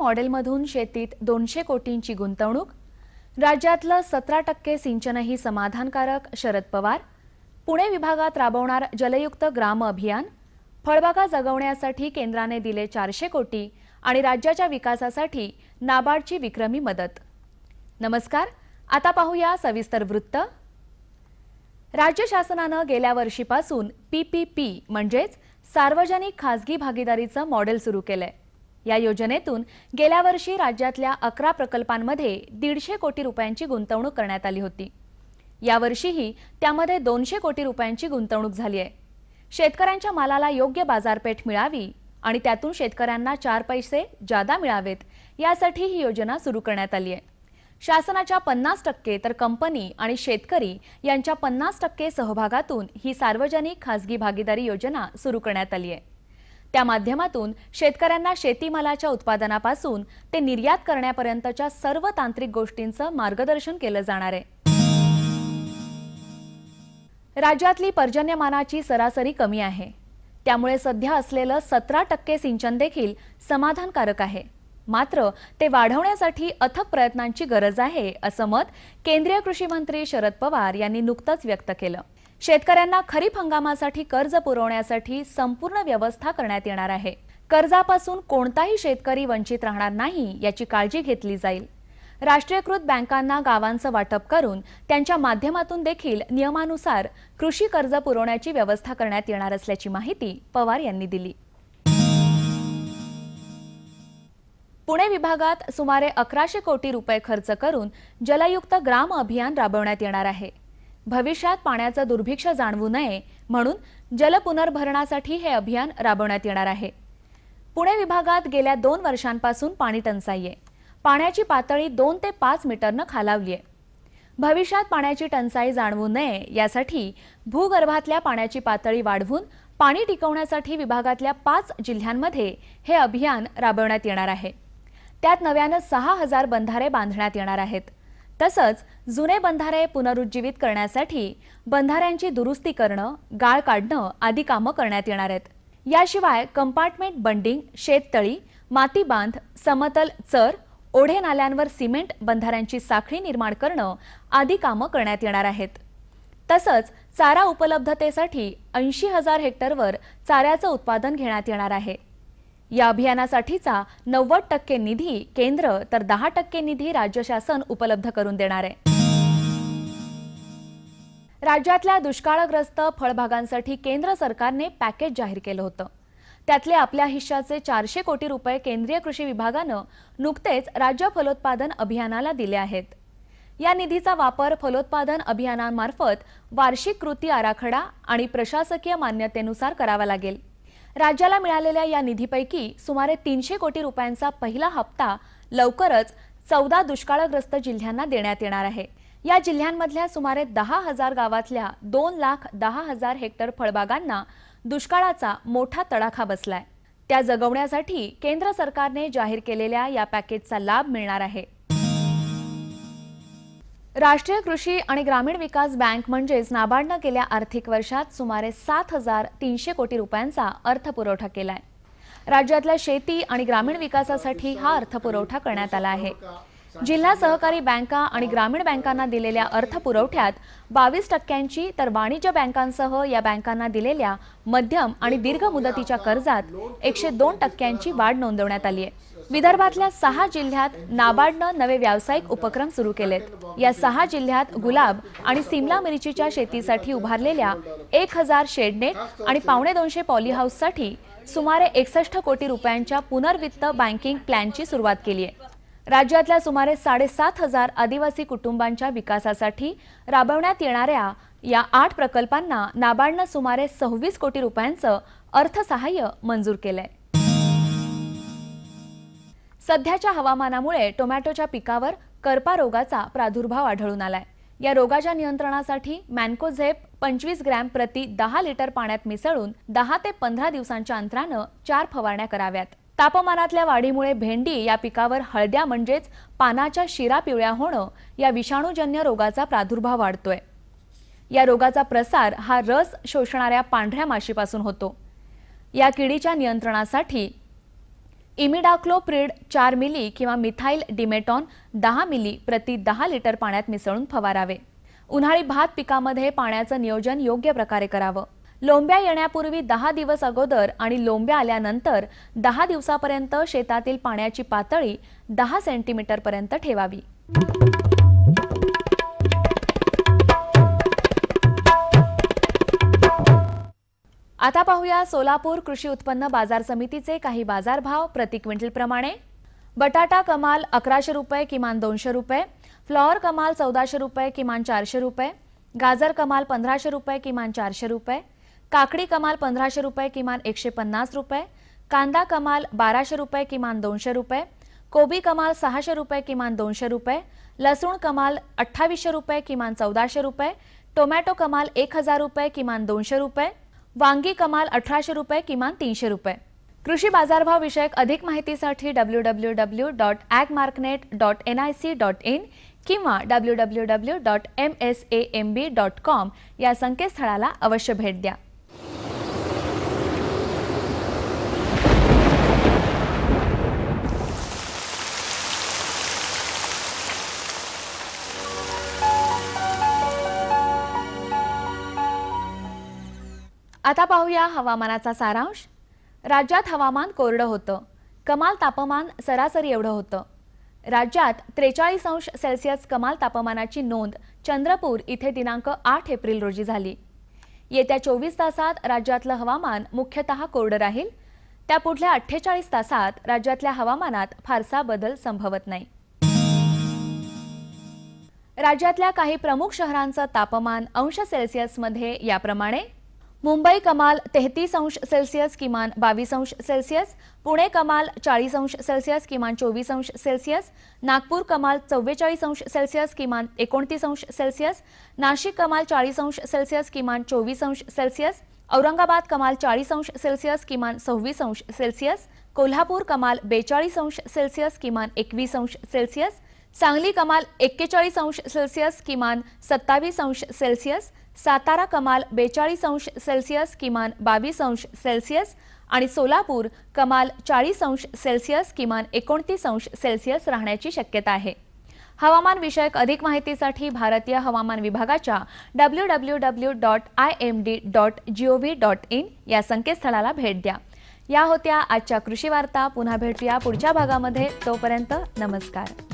मॉडेलमधून शेतीत 200 कोटींची गुंतवणूक, राज्यातलं 17% सिंचनही समाधानकारक शरद पवार, पुणे विभागात राबवणार जलयुक्त ग्राम अभियान, फळबागा जगवण्यासाठी केंद्राने दिले 400 कोटी आणि राज्याच्या विकासासाठी नाबार्डची विक्रमी मदत। नमस्कार, आता पाहूया सविस्तर वृत्त। राज्य शासनाने गेल्या वर्षीपासून PPP म्हणजेच सार्वजनिक खासगी भागीदारीचं मॉडेल सुरू केलंय। या योजनेतून गेल्या वर्षी राज्यातल्या 11 प्रकल्पांमध्ये 150 कोटी रुपयांची गुंतवणूक करण्यात आली होती। या वर्षीही त्यामध्ये 200 कोटी रुपयांची गुंतवणूक झाली आहे। शेतकऱ्यांच्या मालाला योग्य बाजारपेठ मिळावी आणि त्यातून शेतकऱ्यांना 4 पैसे जादा मिळावेत यासाठी ही योजना सुरू करण्यात आली आहे। शासनाच्या 50% तर कंपनी आणि शेतकरी यांच्या 50% सहभागातून ही सार्वजनिक खासगी भागीदारी योजना सुरू करण्यात आली आहे। त्या माध्यमातून शेतकऱ्यांना शेतीमालाच्या उत्पादनापासून ते निर्यात करण्यापर्यंतच्या सर्व तांत्रिक गोष्टींचं मार्गदर्शन केलं जाणार आहे। राज्यातली पर्जन्यमानाची सरासरी कमी आहे, त्यामुळे सध्या असलेलं 17% सिंचन देखील समाधानकारक आहे। मात्र ते वाढवण्यासाठी अथक प्रयत्नांची गरज आहे, असं मत केंद्रीय कृषी मंत्री शरद पवार यांनी नुकतंच व्यक्त केलं। शेतकऱ्यांना खरीप हंगामासाठी कर्ज पुरवण्यासाठी संपूर्ण व्यवस्था करण्यात येणार आहे। कर्जापासून कोणताही शेतकरी वंचित राहणार नाही याची काळजी घेतली जाईल। राष्ट्रीयकृत बँकांना गावांचं वाटप करून त्यांच्या माध्यमातून देखील नियमानुसार कृषी कर्ज पुरवण्याची व्यवस्था करण्यात येणार असल्याची माहिती पवार यांनी दिली। पुणे विभागात सुमारे 1100 कोटी रुपये खर्च करून जलयुक्त ग्राम अभियान राबवण्यात येणार आहे। भविष्यात पाण्याचं दुर्भिक्ष जाणवू नये म्हणून जलपुनर्भरणासाठी हे अभियान राबवण्यात येणार आहे। पुणे विभागात गेल्या 2 वर्षांपासून पाणी टंचाई आहे। पाण्याची पातळी 2 ते 5 मीटरनं खालावली आहे। भविष्यात पाण्याची टंचाई जाणवू नये यासाठी भूगर्भातल्या पाण्याची पातळी वाढवून पाणी टिकवण्यासाठी विभागातल्या 5 जिल्ह्यांमध्ये हे अभियान राबवण्यात येणार आहे। त्यात नव्याने 6000 बंधारे बांधण्यात येणार आहेत। तसंच जुने बंधारे पुनरुज्जीवित करण्यासाठी बंधाऱ्यांची दुरुस्ती करणं, गाळ काढणं आदी कामं करण्यात येणार आहेत। याशिवाय कंपार्टमेंट बंडिंग, शेततळी, माती बांध, समतल चर, ओढे नाल्यांवर सिमेंट बंधाऱ्यांची साखळी निर्माण करणं आदी कामं करण्यात येणार आहेत। तसंच चारा उपलब्धतेसाठी 80,000 हेक्टरवर चाऱ्याचं उत्पादन घेण्यात येणार आहे। या अभियानासाठीचा 90% निधी केंद्र तर 10% निधी राज्य शासन उपलब्ध करून देणार आहे। राज्यातल्या दुष्काळग्रस्त फळबागांसाठी केंद्र सरकारने पॅकेज जाहीर केलं होतं। त्यातले आपल्या हिश्श्याचे 400 कोटी रुपये केंद्रीय कृषी विभागानं नुकतेच राज्य फलोत्पादन अभियानाला दिले आहेत। या निधीचा वापर फलोत्पादन अभियानांमार्फत वार्षिक कृती आराखडा आणि प्रशासकीय मान्यतेनुसार करावा लागेल। राज्याला मिळालेल्या या निधीपैकी सुमारे 300 कोटी रुपयांचा पहिला हप्ता लवकरच 14 दुष्काळग्रस्त जिल्ह्यांना देण्यात येणार आहे। या जिल्ह्यांमधल्या सुमारे 10,000 गावातल्या 2,10,000 हेक्टर फळबागांना दुष्काळाचा मोठा तडाखा बसलाय। त्या जगवण्यासाठी केंद्र सरकारने जाहीर केलेल्या या पॅकेजचा लाभ मिळणार आहे। राष्ट्रीय कृषी आणि ग्रामीण विकास बँक म्हणजेच नाबार्डने गेल्या आर्थिक वर्षात सुमारे 7,300 कोटी रुपयांचा अर्थपुरवठा केलाय। राज्यातल्या शेती आणि ग्रामीण विकासासाठी हा अर्थपुरवठा करण्यात आला आहे। जिल्हा सहकारी बँका आणि ग्रामीण बँकांना दिलेल्या अर्थपुरवठ्यात 22% तर वाणिज्य बँकांसह या बँकांना दिलेल्या मध्यम आणि दीर्घ मुदतीच्या कर्जात 102% वाढ नोंदवण्यात आली आहे। विदर्भातल्या 6 जिल्ह्यात नाबार्डने नवे व्यावसायिक उपक्रम सुरू केलेत। या 6 जिल्ह्यात गुलाब आणि सिमला मिरचीच्या शेतीसाठी उभारलेल्या 1000 शेडनेट आणि 250 पॉलीहाऊससाठी सुमारे 61 कोटी रुपयांच्या पुनर्वित्त बँकिंग प्लॅनची सुरुवात केली आहे। राज्यातल्या सुमारे 7,500 आदिवासी कुटुंबांच्या विकासासाठी राबवण्यात येणाऱ्या या 8 प्रकल्पांना नाबार्डने सुमारे 26 कोटी रुपयांचं अर्थसहाय्य मंजूर केलंय। सध्याच्या हवामानामुळे टोमॅटोच्या पिकावर करपा रोगाचा प्रादुर्भाव आढळून आलाय। या रोगाच्या नियंत्रणासाठी मॅन्कोझेप 25 ग्रॅम प्रति 10 लिटर पाण्यात मिसळून 10 ते 15 दिवसांच्या अंतराने 4 फवारण्या कराव्यात। तापमानातल्या वाढीमुळे भेंडी या पिकावर हळद्या म्हणजेच पानाच्या शिरा पिवळ्या होणं या विषाणूजन्य रोगाचा प्रादुर्भाव वाढतोय। या रोगाचा प्रसार हा रस शोषणाऱ्या पांढऱ्या माशीपासून होतो। या किडीच्या नियंत्रणासाठी इमिडाक्लोप्रिड 4 मिली किंवा मिथाइल डिमेटॉन 10 मिली प्रति 10 लिटर पाण्यात मिसळून फवारावे। उन्हाळी भात पिकामध्ये पाण्याचं नियोजन योग्य प्रकारे करावं। लोंब्या येण्यापूर्वी 10 दिवस अगोदर आणि लोंब्या आल्यानंतर 10 दिवसापर्यंत शेतातील पाण्याची पातळी 10 सेंटीमीटर पर्यंत ठेवावी। आता पाहूया सोलापूर कृषी उत्पन्न बाजार समितीचे काही बाजारभाव प्रति क्विंटल प्रमाणे। बटाटा कमाल 1100 रुपये किमान 200 रुपये, फ्लॉवर कमाल 1400 रुपये किमान 400 रुपये, गाजर कमाल 1500 रुपये किमान 400 रुपये, काकडी कमाल 1500 रुपये किमान 150 रुपये, कांदा कमाल 1200 रुपये किमान 200 रुपये, कोबी कमाल 600 रुपये किमान 200 रुपये, लसूण कमाल 2800 रुपये किमान 1400 रुपये, टोमॅटो कमाल 1000 रुपये किमान 200 रुपये, वांगी कमाल 1800 रुपये किमान 300 रुपये। कृषी बाजारभाव विषयक अधिक माहितीसाठी www.agmarknet.nic.in किंवा www.msamb.com या संकेतस्थळाला अवश्य भेट द्या। आता पाहूया हवामानाचा सारांश। राज्यात हवामान कोरडं होतं। कमाल तापमान सरासरी एवढं होतं। राज्यात 43°C कमाल तापमानाची नोंद चंद्रपूर इथे दिनांक 8 एप्रिल रोजी झाली। येत्या 24 तासात राज्यातलं हवामान मुख्यतः कोरडं राहील। त्या पुढल्या 48 तासात राज्यातल्या हवामानात फारसा बदल संभवत नाही। राज्यातल्या काही प्रमुख शहरांचं तापमान अंश सेल्सिअसमध्ये याप्रमाणे: मुंबई कमाल 33°C किमान 22°C, पुणे कमाल 40°C किमान 24°C, नागपूर कमाल 44°C किमान 29°C, नाशिक कमाल 40°C किमान 24°C, औरंगाबाद कमाल 40°C किमान 26°C, कोल्हापूर कमाल 42°C किमान 21°C, सांगली कमाल 41°C किमान 27°C, सातारा कमाल 42°C किमान 22°C आणि सोलापूर कमाल 40°C किमान 29°C राहण्याची शक्यता आहे। हवामान विषयक अधिक माहितीसाठी भारतीय हवामान विभागाच्या www.imd.gov.in या संकेतस्थळाला भेट द्या। या होत्या आजच्या कृषी वार्ता। पुन्हा भेटूया पुढच्या भागामध्ये। तोपर्यंत नमस्कार।